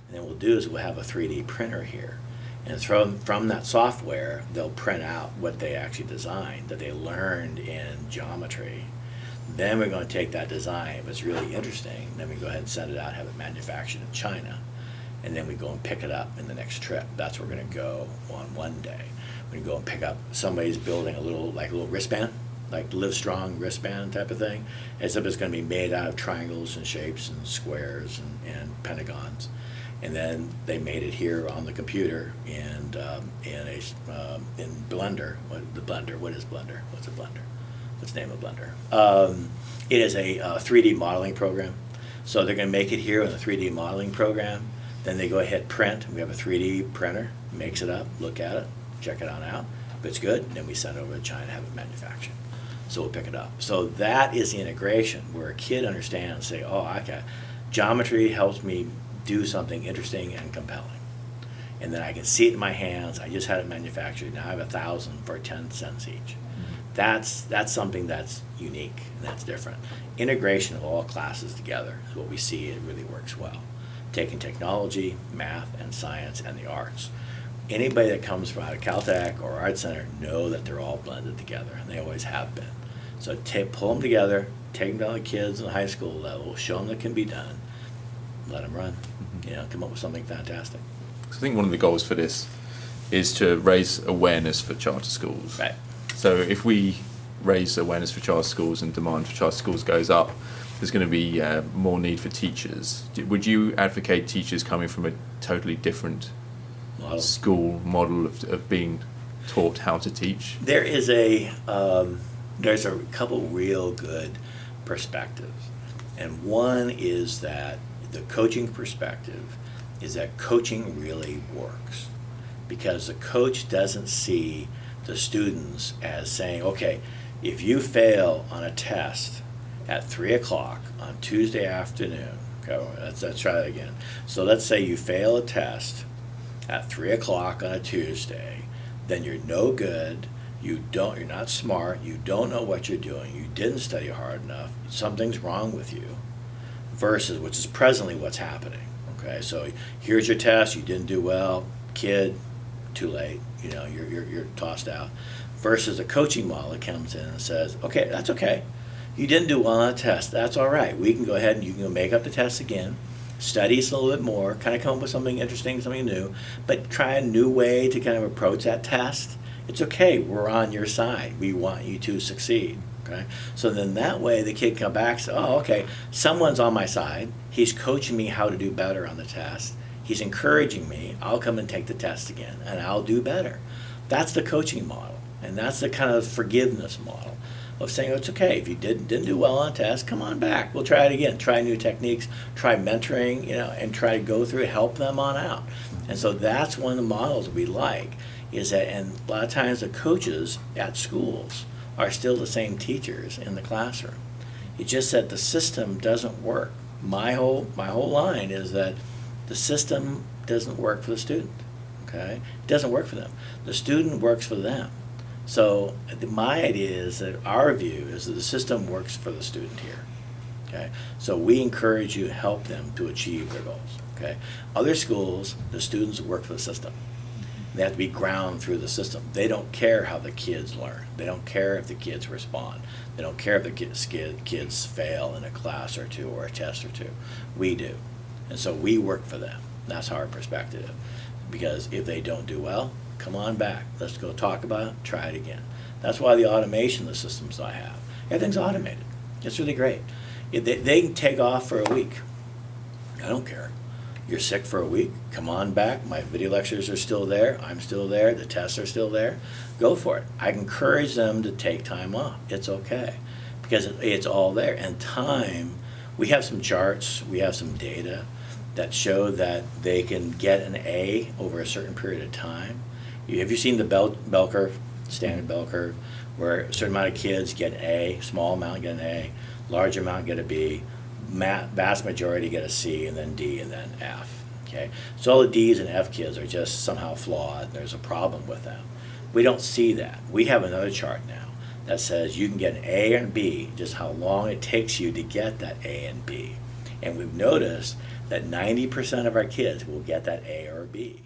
And then what we'll do is we'll have a 3D printer here. And from that software, they'll print out what they actually designed, that they learned in geometry. Then we're going to take that design, if it's really interesting, then we go ahead and send it out, have it manufactured in China. And then we go and pick it up in the next trip. That's where we're going to go on one day. We go and pick up, somebody's building a little wristband, like Live Strong wristband type of thing, except it's going to be made out of triangles and shapes and squares and pentagons. And then they made it here on the computer in Blender. What is Blender? What's a Blender? What's the name of Blender? It is a 3D modeling program. So they're going to make it here in the 3D modeling program. Then they go ahead, print. We have a 3D printer, makes it up, look at it, check it on out. If it's good, then we send it over to China, have it manufactured. So we'll pick it up. So that is the integration where a kid understands, say, oh, okay, geometry helps me do something interesting and compelling. And then I can see it in my hands. I just had it manufactured. Now I have 1,000 for 10 cents each. That's something that's unique and that's different. Integration of all classes together is what we see. It really works well. Taking technology, math, and science, and the arts. Anybody that comes from out of Caltech or Art Center know that they're all blended together, and they always have been. So pull them together, take them down to the kids in the high school level, show them that can be done, let them run. Come up with something fantastic. So I think one of the goals for this is to raise awareness for charter schools. Right. So if we raise awareness for charter schools and demand for charter schools goes up, there's going to be more need for teachers. Would you advocate teachers coming from a totally different school model of being taught how to teach? There's a couple real good perspectives. And one is that the coaching perspective is that coaching really works. Because the coach doesn't see the students as saying, okay, if you fail on a test at 3 o'clock on Tuesday afternoon, okay, let's try that again. So let's say you fail a test at 3 o'clock on a Tuesday, then you're no good, you're not smart, you don't know what you're doing, you didn't study hard enough, something's wrong with you, versus, which is presently what's happening. Okay, so here's your test, you didn't do well, kid, too late, you're tossed out. Versus a coaching model that comes in and says, okay, that's okay. You didn't do well on a test, that's all right. We can go ahead and you can go make up the test again, study a little bit more, kind of come up with something interesting, something new, but try a new way to kind of approach that test. It's okay, we're on your side. We want you to succeed. Okay? So then that way the kid can come back and say, oh, okay, someone's on my side. He's coaching me how to do better on the test. He's encouraging me. I'll come and take the test again, and I'll do better. That's the coaching model, and that's the kind of forgiveness model of saying, oh, it's okay. If you didn't do well on a test, come on back. We'll try it again. Try new techniques. Try mentoring, and try to go through it, help them on out. And so that's one of the models we like, is that, and a lot of times the coaches at schools are still the same teachers in the classroom. It's just that the system doesn't work. My whole line is that the system doesn't work for the student. Okay, it doesn't work for them. The student works for them. So my idea is that our view is that the system works for the student here. Okay, so we encourage you to help them to achieve their goals. Okay, other schools, the students work for the system. They have to be ground through the system. They don't care how the kids learn. They don't care if the kids respond. They don't care if the kids fail in a class or two or a test or two. We do. And so we work for them. That's our perspective. Because if they don't do well, come on back. Let's go talk about it, try it again. That's why the automation of the systems I have. Everything's automated. It's really great. They can take off for a week. I don't care. You're sick for a week, come on back. My video lectures are still there. I'm still there. The tests are still there. Go for it. I encourage them to take time off. It's okay because it's all there. And time, we have some charts, we have some data that show that they can get an A over a certain period of time. Have you seen the bell curve, standard bell curve, where a certain amount of kids get an A, small amount get an A, large amount get a B, vast majority get a C, and then D, and then F. Okay, so all the D's and F kids are just somehow flawed. There's a problem with them. We don't see that. We have another chart now that says you can get an A and B, just how long it takes you to get that A and B. And we've noticed that 90% of our kids will get that A or B.